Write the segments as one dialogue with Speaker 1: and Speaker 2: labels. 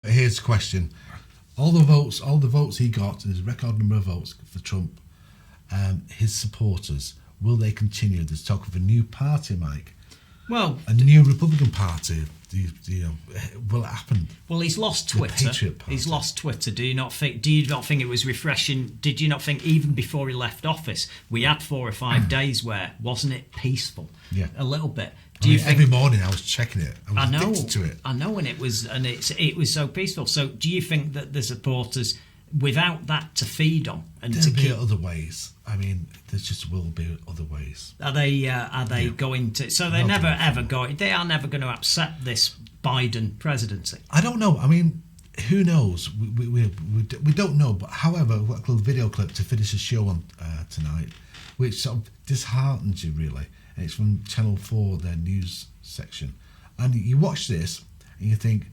Speaker 1: Here's the question: all the votes he got, his record number of votes for Trump, his supporters, will they continue? There's talk of a new party, Mike.
Speaker 2: Well,
Speaker 1: a new Republican Party. Will it happen?
Speaker 2: Well, he's lost Twitter. He's lost Twitter. Do you not think it was refreshing? Did you not think even before he left office, we had 4 or 5 days where wasn't it peaceful?
Speaker 1: Yeah,
Speaker 2: a little bit.
Speaker 1: Every morning I was checking it. I was addicted to it.
Speaker 2: I know, and it was so peaceful. So, do you think that the supporters, without that to feed on, and
Speaker 1: there'll
Speaker 2: to
Speaker 1: be
Speaker 2: keep
Speaker 1: other ways? I mean, there just will be other ways.
Speaker 2: Are they going to? So they're never ever going. They are never going to accept this Biden presidency.
Speaker 1: I don't know. I mean, who knows? We don't know. But however, we've got a little video clip to finish the show on tonight, which sort of disheartens you really. And it's from Channel 4, their news section, and you watch this and you think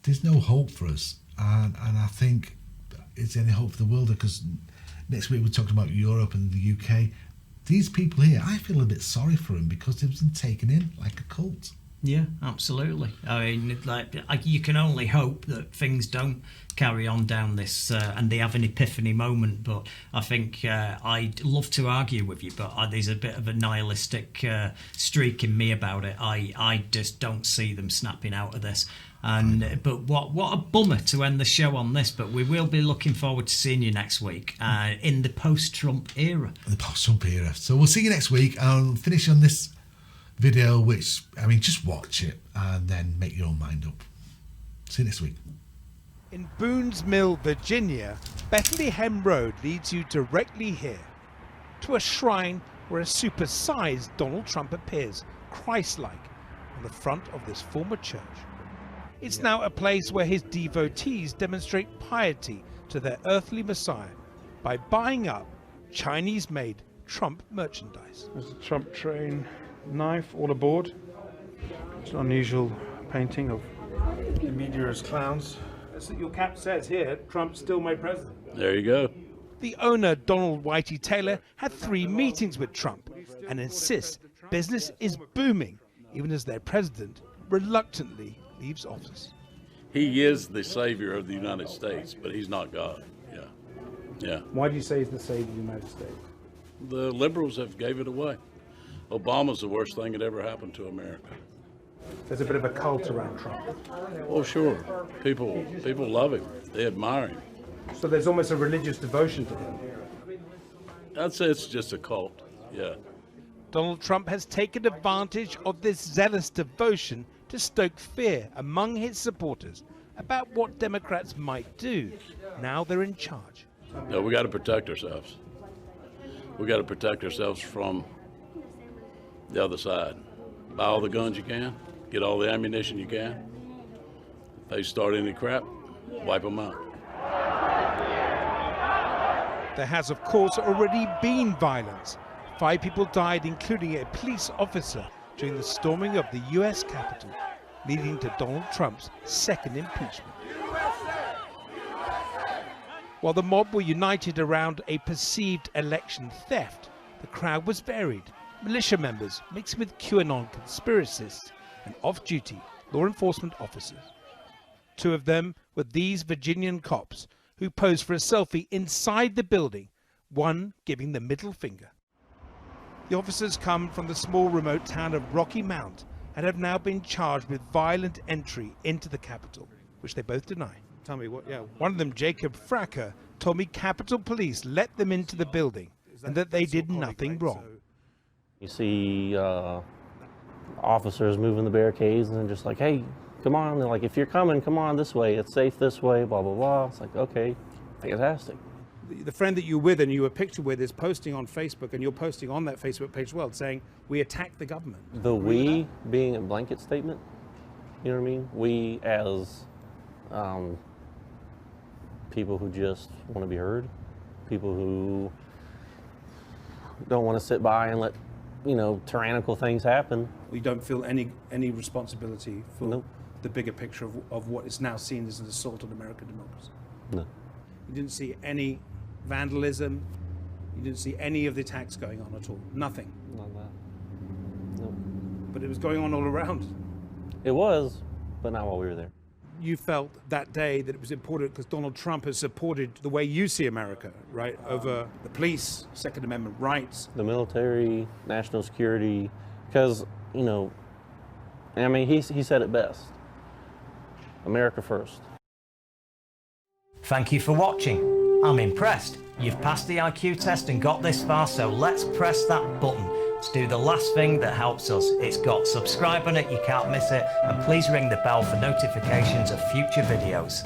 Speaker 1: there's no hope for us. And I think, is there any hope for the world? Because next week we're talking about Europe and the UK. These people here, I feel a bit sorry for them because they've been taken in like a cult.
Speaker 2: Yeah, absolutely. I mean, you can only hope that things don't carry on down this and they have an epiphany moment. But I think I'd love to argue with you, but there's a bit of a nihilistic streak in me about it. I just don't see them snapping out of this. But what a bummer to end the show on this. But we will be looking forward to seeing you next week in the post-Trump era.
Speaker 1: The post-Trump era. So we'll see you next week. I'll finish on this video, which, I mean, just watch it and then make your own mind up. See you next week.
Speaker 3: In Boone's Mill, Virginia, Bethlehem Road leads you directly here to a shrine where a supersized Donald Trump appears, Christ-like, on the front of this former church. It's now a place where his devotees demonstrate piety to their earthly Messiah by buying up Chinese-made Trump merchandise.
Speaker 4: There's a Trump train knife all aboard. It's an unusual painting of the media as clowns. As your cap says here, Trump still my president.
Speaker 5: There you go.
Speaker 3: The owner, Donald Whitey Taylor, had 3 meetings with Trump and insists business is booming, even as their president reluctantly leaves office.
Speaker 5: He is the savior of the United States, but he's not God. Yeah.
Speaker 4: Why do you say he's the savior of the United States?
Speaker 5: The liberals have gave it away. Obama's the worst thing that ever happened to America.
Speaker 4: There's a bit of a cult around Trump.
Speaker 5: Oh, sure. People love him. They admire him.
Speaker 4: So there's almost a religious devotion to him.
Speaker 5: I'd say it's just a cult, yeah.
Speaker 3: Donald Trump has taken advantage of this zealous devotion to stoke fear among his supporters about what Democrats might do now they're in charge.
Speaker 5: No, we got to protect ourselves. We got to protect ourselves from the other side. Buy all the guns you can, get all the ammunition you can. If they start any crap, wipe them out.
Speaker 3: There has, of course, already been violence. 5 people died, including a police officer, during the storming of the U.S. Capitol, leading to Donald Trump's second impeachment. While the mob were united around a perceived election theft, the crowd was varied. Militia members mixed with QAnon conspiracists and off-duty law enforcement officers. 2 of them were these Virginian cops who posed for a selfie inside the building, one giving the middle finger. The officers come from the small remote town of Rocky Mount and have now been charged with violent entry into the Capitol, which they both deny.
Speaker 4: Tell me what, yeah.
Speaker 3: One of them, Jacob Fracker, told me Capitol Police let them into the building and that they did nothing wrong.
Speaker 6: You see officers moving the barricades and just like, hey, come on. They're like, if you're coming, come on this way. It's safe this way, blah, blah, blah. It's like, okay, fantastic.
Speaker 4: The friend that you're with and you were pictured with is posting on Facebook, and you're posting on that Facebook page as well, saying, we attack the government.
Speaker 6: The we being a blanket statement, you know what I mean? We as people who just want to be heard, people who don't want to sit by and let, you know, tyrannical things happen.
Speaker 4: We don't feel any responsibility for
Speaker 6: Nope.
Speaker 4: the bigger picture of what is now seen as an assault on American democracy.
Speaker 6: No.
Speaker 4: You didn't see any vandalism. You didn't see any of the attacks going on at all. Nothing.
Speaker 6: Not that. No.
Speaker 4: But it was going on all around.
Speaker 6: It was, but not while we were there.
Speaker 4: you felt that day that it was important because Donald Trump has supported the way you see America, right? Over the police, Second Amendment rights.
Speaker 6: The military, national security, because, you know, I mean, he said it best. America first.
Speaker 2: Thank you for watching. I'm impressed. You've passed the IQ test and got this far, so let's press that button to do the last thing that helps us. It's got subscribe on it, you can't miss it, and please ring the bell for notifications of future videos.